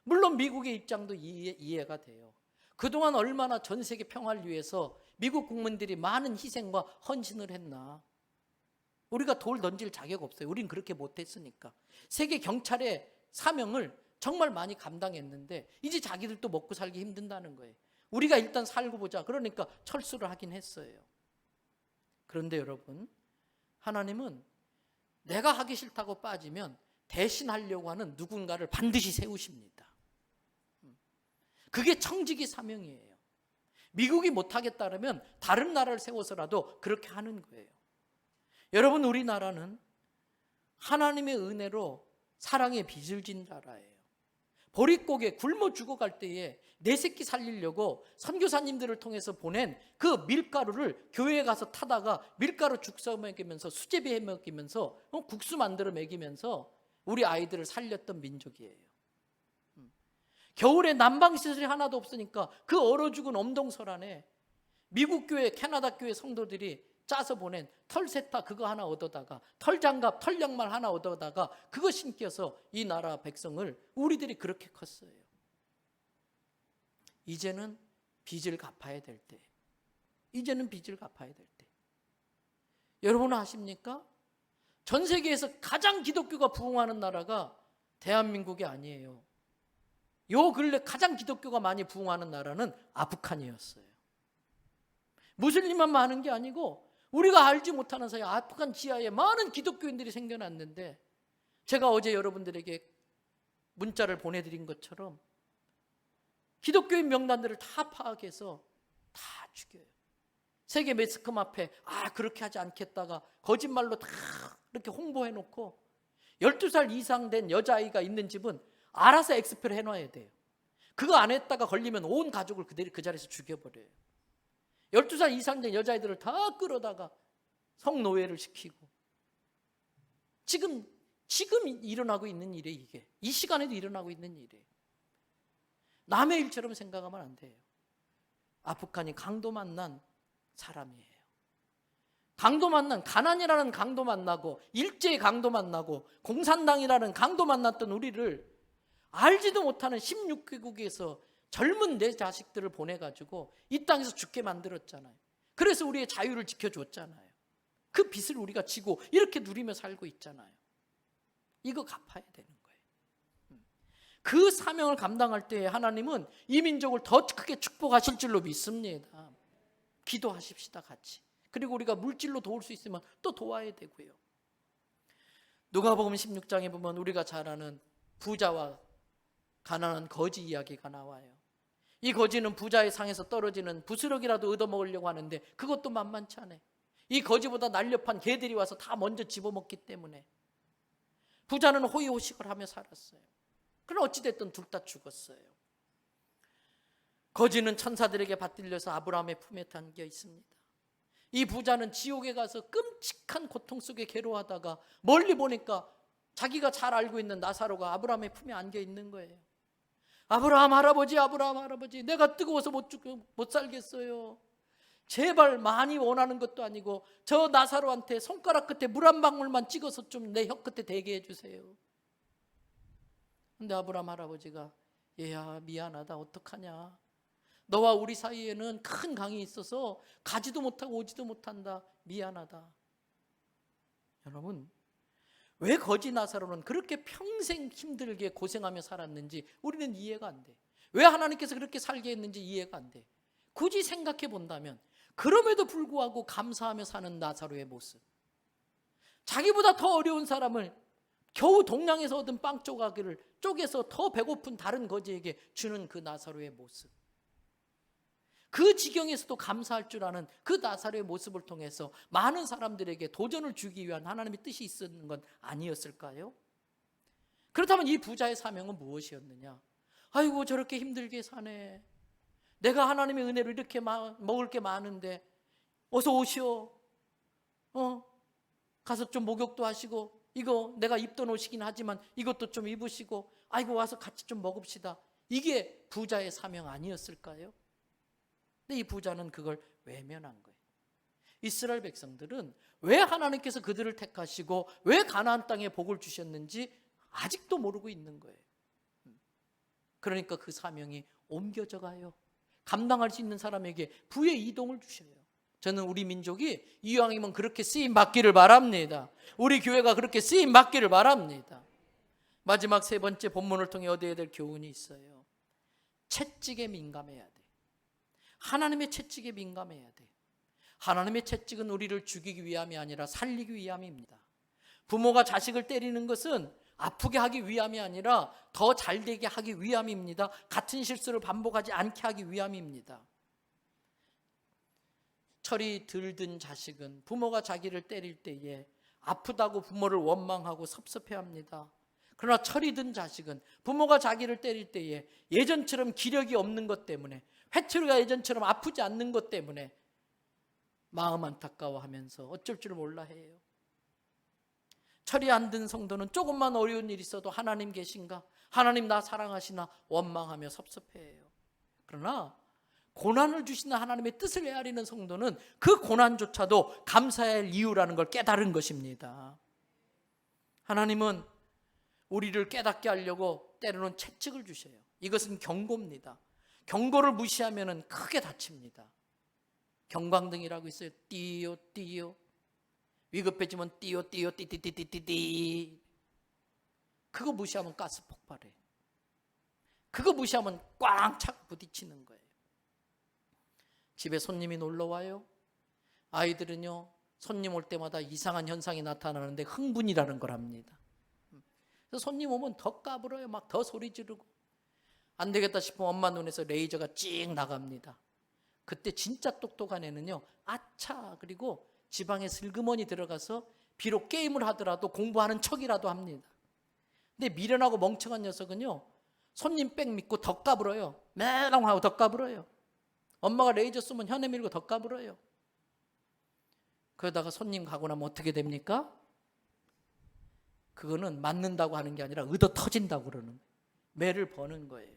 Speaker 1: 물론 미국의 입장도 이해가 돼요. 그동안 얼마나 전 세계 평화를 위해서 미국 국민들이 많은 희생과 헌신을 했나. 우리가 돌 던질 자격 없어요. 우린 그렇게 못했으니까. 세계 경찰의 사명을 정말 많이 감당했는데 이제 자기들도 먹고 살기 힘든다는 거예요. 우리가 일단 살고 보자. 그러니까 철수를 하긴 했어요. 그런데 여러분, 하나님은 내가 하기 싫다고 빠지면 대신하려고 하는 누군가를 반드시 세우십니다. 그게 청지기 사명이에요. 미국이 못하겠다 그러면 다른 나라를 세워서라도 그렇게 하는 거예요. 여러분, 우리나라는 하나님의 은혜로 사랑의 빚을 진 나라예요. 보릿고개 굶어 죽어갈 때에 내 새끼 살리려고 선교사님들을 통해서 보낸 그 밀가루를 교회에 가서 타다가 밀가루 죽 써 먹이면서 수제비 해 먹이면서 국수 만들어 먹이면서 우리 아이들을 살렸던 민족이에요. 겨울에 난방시설이 하나도 없으니까 그 얼어 죽은 엄동설 안에 미국 교회, 캐나다 교회 성도들이 짜서 보낸 털 세타 그거 하나 얻어다가 털장갑, 털양말 하나 얻어다가 그거 신겨서 이 나라 백성을 우리들이 그렇게 컸어요. 이제는 빚을 갚아야 될 때. 이제는 빚을 갚아야 될 때. 여러분은 아십니까? 전 세계에서 가장 기독교가 부흥하는 나라가 대한민국이 아니에요. 요 근래 가장 기독교가 많이 부흥하는 나라는 아프간이었어요. 무슬림만 많은 게 아니고 우리가 알지 못하는 사이에 아프간 지하에 많은 기독교인들이 생겨났는데 제가 어제 여러분들에게 문자를 보내드린 것처럼 기독교인 명단들을 다 파악해서 다 죽여요. 세계 매스컴 앞에 그렇게 하지 않겠다가 거짓말로 다 이렇게 홍보해놓고 12살 이상 된 여자아이가 있는 집은 알아서 엑스표를 해놔야 돼요. 그거 안 했다가 걸리면 온 가족을 그 자리에서 죽여버려요. 12살 이상 된 여자아이들을 다 끌어다가 성노예를 시키고 지금 일어나고 있는 일이에요. 이게 이 시간에도 일어나고 있는 일이에요. 남의 일처럼 생각하면 안 돼요. 아프간이 강도 만난 사람이에요. 강도 만난, 가난이라는 강도 만나고 일제의 강도 만나고 공산당이라는 강도 만났던 우리를 알지도 못하는 16개국에서 젊은 내 자식들을 보내가지고 이 땅에서 죽게 만들었잖아요. 그래서 우리의 자유를 지켜줬잖아요. 그 빚을 우리가 지고 이렇게 누리며 살고 있잖아요. 이거 갚아야 되는 거예요. 그 사명을 감당할 때 하나님은 이 민족을 더 크게 축복하실 줄로 믿습니다. 기도하십시다, 같이. 그리고 우리가 물질로 도울 수 있으면 또 도와야 되고요. 누가복음 16장에 보면 우리가 잘 아는 부자와 가난한 거지 이야기가 나와요. 이 거지는 부자의 상에서 떨어지는 부스러기라도 얻어먹으려고 하는데 그것도 만만치 않아요. 이 거지보다 날렵한 개들이 와서 다 먼저 집어먹기 때문에 부자는 호의호식을 하며 살았어요. 그러나 어찌됐든 둘 다 죽었어요. 거지는 천사들에게 받들려서 아브라함의 품에 담겨 있습니다. 이 부자는 지옥에 가서 끔찍한 고통 속에 괴로워하다가 멀리 보니까 자기가 잘 알고 있는 나사로가 아브라함의 품에 안겨 있는 거예요. 아브라함 할아버지, 내가 뜨거워서 못 살겠어요. 제발 많이 원하는 것도 아니고 저 나사로한테 손가락 끝에 물 한 방울만 찍어서 좀 내 혀 끝에 대게 해주세요. 근데 아브라함 할아버지가 얘야 미안하다, 어떡하냐. 너와 우리 사이에는 큰 강이 있어서 가지도 못하고 오지도 못한다, 미안하다. 여러분, 왜 거지 나사로는 그렇게 평생 힘들게 고생하며 살았는지 우리는 이해가 안 돼. 왜 하나님께서 그렇게 살게 했는지 이해가 안 돼. 굳이 생각해 본다면 그럼에도 불구하고 감사하며 사는 나사로의 모습, 자기보다 더 어려운 사람을 겨우 동양에서 얻은 빵 조각을 쪼개서 더 배고픈 다른 거지에게 주는 그 나사로의 모습, 그 지경에서도 감사할 줄 아는 그 나사로의 모습을 통해서 많은 사람들에게 도전을 주기 위한 하나님의 뜻이 있었는 건 아니었을까요? 그렇다면 이 부자의 사명은 무엇이었느냐? 아이고 저렇게 힘들게 사네. 내가 하나님의 은혜로 이렇게 먹을 게 많은데 어서 오시오. 가서 좀 목욕도 하시고 이거 내가 입던 옷이긴 하지만 이것도 좀 입으시고 아이고 와서 같이 좀 먹읍시다. 이게 부자의 사명 아니었을까요? 근데 이 부자는 그걸 외면한 거예요. 이스라엘 백성들은 왜 하나님께서 그들을 택하시고 왜 가나안 땅에 복을 주셨는지 아직도 모르고 있는 거예요. 그러니까 그 사명이 옮겨져 가요. 감당할 수 있는 사람에게 부의 이동을 주셔요. 저는 우리 민족이 이왕이면 그렇게 쓰임 받기를 바랍니다. 우리 교회가 그렇게 쓰임 받기를 바랍니다. 마지막 세 번째 본문을 통해 얻어야 될 교훈이 있어요. 채찍에 민감해야 돼. 하나님의 채찍에 민감해야 돼. 하나님의 채찍은 우리를 죽이기 위함이 아니라 살리기 위함입니다. 부모가 자식을 때리는 것은 아프게 하기 위함이 아니라 더 잘되게 하기 위함입니다. 같은 실수를 반복하지 않게 하기 위함입니다. 철이 들든 자식은 부모가 자기를 때릴 때에 아프다고 부모를 원망하고 섭섭해합니다. 그러나 철이 든 자식은 부모가 자기를 때릴 때에 예전처럼 기력이 없는 것 때문에, 회초리가 예전처럼 아프지 않는 것 때문에 마음 안타까워하면서 어쩔 줄 몰라 해요. 철이 안 든 성도는 조금만 어려운 일 있어도 하나님 계신가? 하나님 나 사랑하시나? 원망하며 섭섭해해요. 그러나 고난을 주시는 하나님의 뜻을 헤아리는 성도는 그 고난조차도 감사해야 할 이유라는 걸 깨달은 것입니다. 하나님은 우리를 깨닫게 하려고 때로는 채찍을 주셔요. 이것은 경고입니다. 경고를 무시하면 크게 다칩니다. 경광등이라고 있어요. 띠요 띠요. 위급해지면 띠요 띠요 띠띠띠띠띠. 그거 무시하면 가스 폭발해. 그거 무시하면 꽝 차고 부딪히는 거예요. 집에 손님이 놀러 와요. 아이들은요, 손님 올 때마다 이상한 현상이 나타나는데 흥분이라는 걸 합니다. 그래서 손님 오면 더 까불어요. 막 더 소리 지르고. 안 되겠다 싶으면 엄마 눈에서 레이저가 찍 나갑니다. 그때 진짜 똑똑한 애는요, 아차, 그리고 지방에 슬그머니 들어가서 비록 게임을 하더라도 공부하는 척이라도 합니다. 근데 미련하고 멍청한 녀석은요, 손님 백 믿고 더 까불어요. 매랑하고 더 까불어요. 엄마가 레이저 쏘면 혀 내밀고 더 까불어요. 그러다가 손님 가고 나면 어떻게 됩니까? 그거는 맞는다고 하는 게 아니라 의도 터진다고 그러는, 매를 버는 거예요.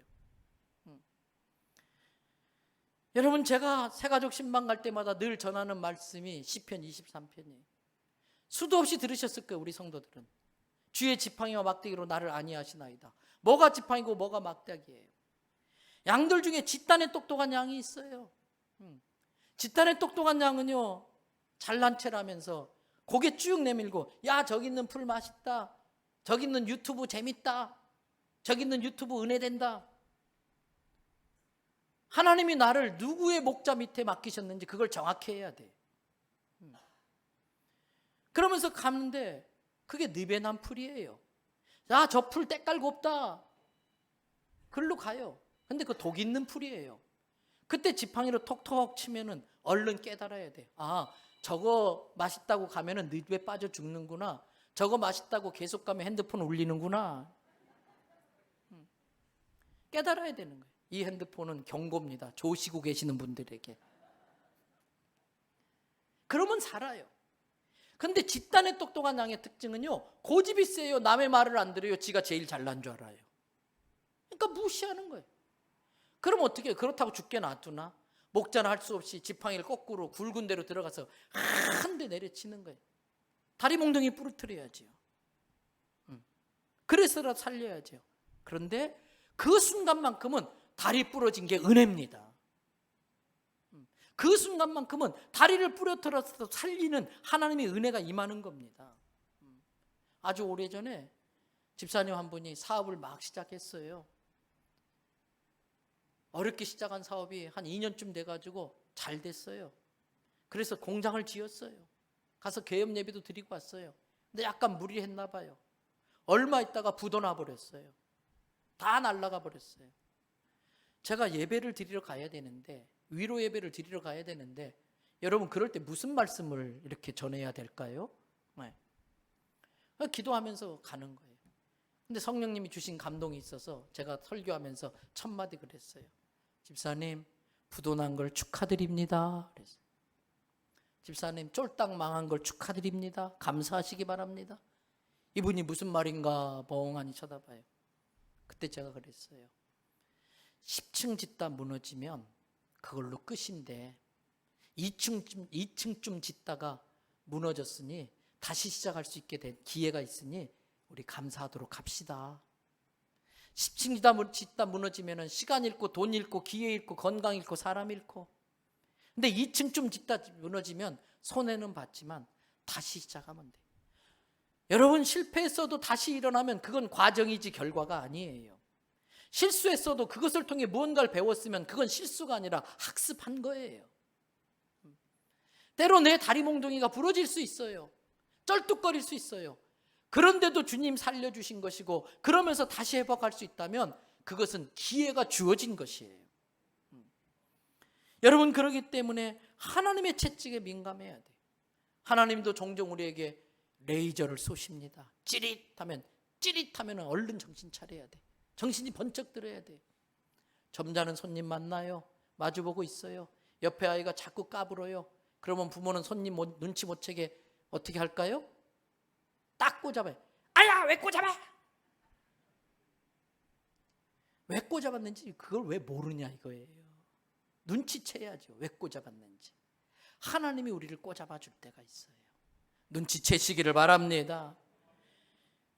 Speaker 1: 여러분, 제가 새가족 신방 갈 때마다 늘 전하는 말씀이 시편 23편이에요. 수도 없이 들으셨을 거예요. 우리 성도들은 주의 지팡이와 막대기로 나를 안위하시나이다. 뭐가 지팡이고 뭐가 막대기예요? 양들 중에 짓단에 똑똑한 양이 있어요. 짓단에 똑똑한 양은요, 잘난 체라면서 고개 쭉 내밀고, 야 저기 있는 풀 맛있다, 저기 있는 유튜브 재밌다, 저기 있는 유튜브 은혜된다. 하나님이 나를 누구의 목자 밑에 맡기셨는지 그걸 정확히 해야 돼. 그러면서 가는데 그게 늪에 난 풀이에요. 야 저 풀 때깔 곱다. 글로 가요. 근데 그 독 있는 풀이에요. 그때 지팡이로 톡톡 치면은 얼른 깨달아야 돼. 아, 저거 맛있다고 가면은 늪에 빠져 죽는구나. 저거 맛있다고 계속 가면 핸드폰 울리는구나. 깨달아야 되는 거예요. 이 핸드폰은 경고입니다. 조시고 계시는 분들에게. 그러면 살아요. 근데 집단의 똑똑한 양의 특징은요, 고집이 세요. 남의 말을 안 들어요. 지가 제일 잘난 줄 알아요. 그러니까 무시하는 거예요. 그럼 어떻게 해요? 그렇다고 죽게 놔두나? 목자는 할 수 없이 지팡이를 거꾸로 굵은 대로 들어가서 한 대 내려치는 거예요. 다리 몽둥이 부러뜨려야지요. 그래서라도 살려야죠. 그런데 그 순간만큼은 다리 부러진 게 은혜입니다. 그 순간만큼은 다리를 부러뜨려서 살리는 하나님의 은혜가 임하는 겁니다. 아주 오래전에 집사님 한 분이 사업을 막 시작했어요. 어렵게 시작한 사업이 한 2년쯤 돼가지고 잘 됐어요. 그래서 공장을 지었어요. 가서 개업 예배도 드리고 왔어요. 근데 약간 무리했나 봐요. 얼마 있다가 부도나 버렸어요. 다 날아가 버렸어요. 제가 예배를 드리러 가야 되는데, 위로 예배를 드리러 가야 되는데, 여러분 그럴 때 무슨 말씀을 이렇게 전해야 될까요? 네. 기도하면서 가는 거예요. 근데 성령님이 주신 감동이 있어서 제가 설교하면서 첫 마디 그랬어요. 집사님, 부도 난 걸 축하드립니다. 그랬어요. 집사님, 쫄딱 망한 걸 축하드립니다. 감사하시기 바랍니다. 이분이 무슨 말인가 멍하니 쳐다봐요. 그때 제가 그랬어요. 10층 짓다 무너지면 그걸로 끝인데 2층쯤 짓다가 무너졌으니 다시 시작할 수 있게 된 기회가 있으니 우리 감사하도록 합시다. 10층 짓다 무너지면 시간 잃고 돈 잃고 기회 잃고 건강 잃고 사람 잃고, 근데 2층쯤 짓다 무너지면 손해는 봤지만 다시 시작하면 돼요. 여러분, 실패했어도 다시 일어나면 그건 과정이지 결과가 아니에요. 실수했어도 그것을 통해 무언가를 배웠으면 그건 실수가 아니라 학습한 거예요. 때로 내 다리 몽둥이가 부러질 수 있어요. 쩔뚝거릴 수 있어요. 그런데도 주님 살려주신 것이고, 그러면서 다시 회복할 수 있다면 그것은 기회가 주어진 것이에요. 여러분, 그렇기 때문에 하나님의 채찍에 민감해야 돼요. 하나님도 종종 우리에게 레이저를 쏘십니다. 찌릿하면 얼른 정신 차려야 돼. 정신이 번쩍 들어야 돼. 점잖은 손님 만나요. 마주보고 있어요. 옆에 아이가 자꾸 까불어요. 그러면 부모는 손님 눈치 못 채게 어떻게 할까요? 딱 꽂아봐요. 아야, 왜 꽂아봐? 왜 꽂아봤는지 그걸 왜 모르냐 이거예요. 눈치채야죠. 왜 꽂아봤는지. 하나님이 우리를 꽂아봐 줄 때가 있어요. 눈치채시기를 바랍니다.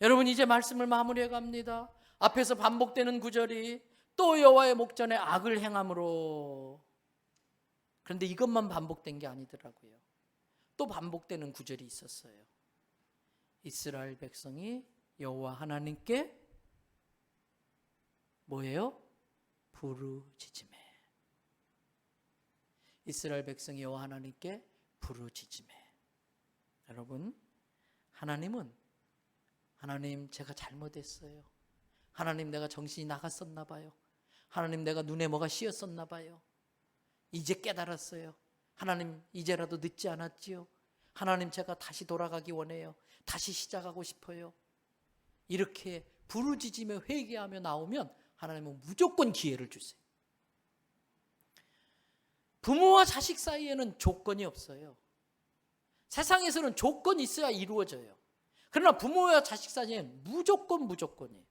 Speaker 1: 여러분, 이제 말씀을 마무리해 갑니다. 앞에서 반복되는 구절이 또 여호와의 목전에 악을 행함으로. 그런데 이것만 반복된 게 아니더라고요. 또 반복되는 구절이 있었어요. 이스라엘 백성이 여호와 하나님께 뭐예요? 부르짖으매. 이스라엘 백성이 여호와 하나님께 부르짖으매. 여러분, 하나님 제가 잘못했어요. 하나님 내가 정신이 나갔었나 봐요. 하나님 내가 눈에 뭐가 씌었었나 봐요. 이제 깨달았어요. 하나님 이제라도 늦지 않았지요. 하나님 제가 다시 돌아가기 원해요. 다시 시작하고 싶어요. 이렇게 부르짖으며 회개하며 나오면 하나님은 무조건 기회를 주세요. 부모와 자식 사이에는 조건이 없어요. 세상에서는 조건이 있어야 이루어져요. 그러나 부모와 자식 사이에는 무조건이에요.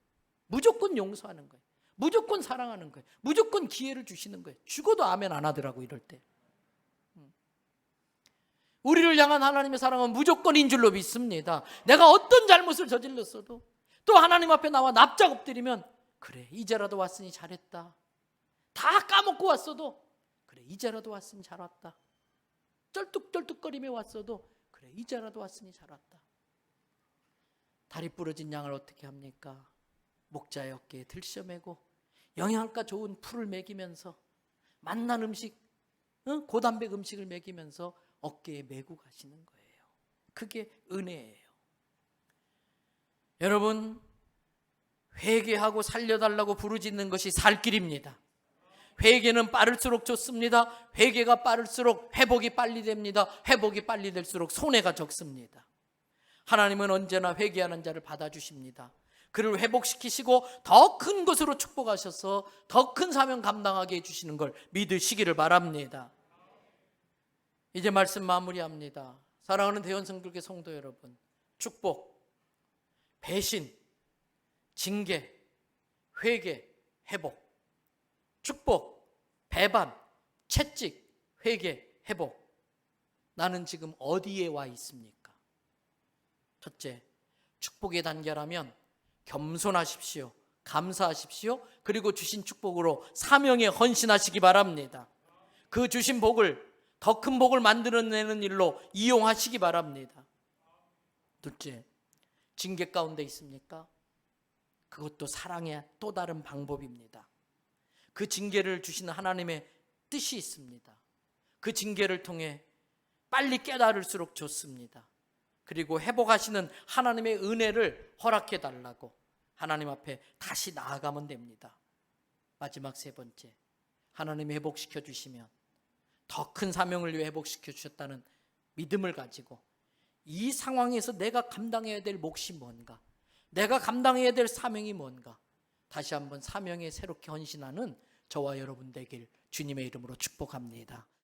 Speaker 1: 무조건 용서하는 거예요. 무조건 사랑하는 거예요. 무조건 기회를 주시는 거예요. 죽어도 아멘 안 하더라고 이럴 때. 우리를 향한 하나님의 사랑은 무조건인 줄로 믿습니다. 내가 어떤 잘못을 저질렀어도 또 하나님 앞에 나와 납작 엎드리면 그래 이제라도 왔으니 잘했다. 다 까먹고 왔어도 그래 이제라도 왔으니 잘 왔다. 쩔뚝쩔뚝거리며 왔어도 그래 이제라도 왔으니 잘 왔다. 다리 부러진 양을 어떻게 합니까? 목자의 어깨에 들셔매고 영양가 좋은 풀을 먹이면서 맛난 음식, 고단백 음식을 먹이면서 어깨에 메고 가시는 거예요. 그게 은혜예요. 여러분, 회개하고 살려달라고 부르짖는 것이 살 길입니다. 회개는 빠를수록 좋습니다. 회개가 빠를수록 회복이 빨리 됩니다. 회복이 빨리 될수록 손해가 적습니다. 하나님은 언제나 회개하는 자를 받아주십니다. 그를 회복시키시고 더 큰 것으로 축복하셔서 더 큰 사명 감당하게 해주시는 걸 믿으시기를 바랍니다. 이제 말씀 마무리합니다. 사랑하는 대원성교회 성도 여러분, 축복, 배신, 징계, 회개, 회복, 축복, 배반, 채찍, 회개, 회복. 나는 지금 어디에 와 있습니까? 첫째, 축복의 단계라면 겸손하십시오. 감사하십시오. 그리고 주신 축복으로 사명에 헌신하시기 바랍니다. 그 주신 복을, 더 큰 복을 만들어내는 일로 이용하시기 바랍니다. 둘째, 징계 가운데 있습니까? 그것도 사랑의 또 다른 방법입니다. 그 징계를 주시는 하나님의 뜻이 있습니다. 그 징계를 통해 빨리 깨달을수록 좋습니다. 그리고 회복하시는 하나님의 은혜를 허락해 달라고 하나님 앞에 다시 나아가면 됩니다. 마지막 세 번째, 하나님이 회복시켜 주시면 더 큰 사명을 위해 회복시켜 주셨다는 믿음을 가지고 이 상황에서 내가 감당해야 될 몫이 뭔가, 내가 감당해야 될 사명이 뭔가, 다시 한번 사명에 새롭게 헌신하는 저와 여러분 되길 주님의 이름으로 축복합니다.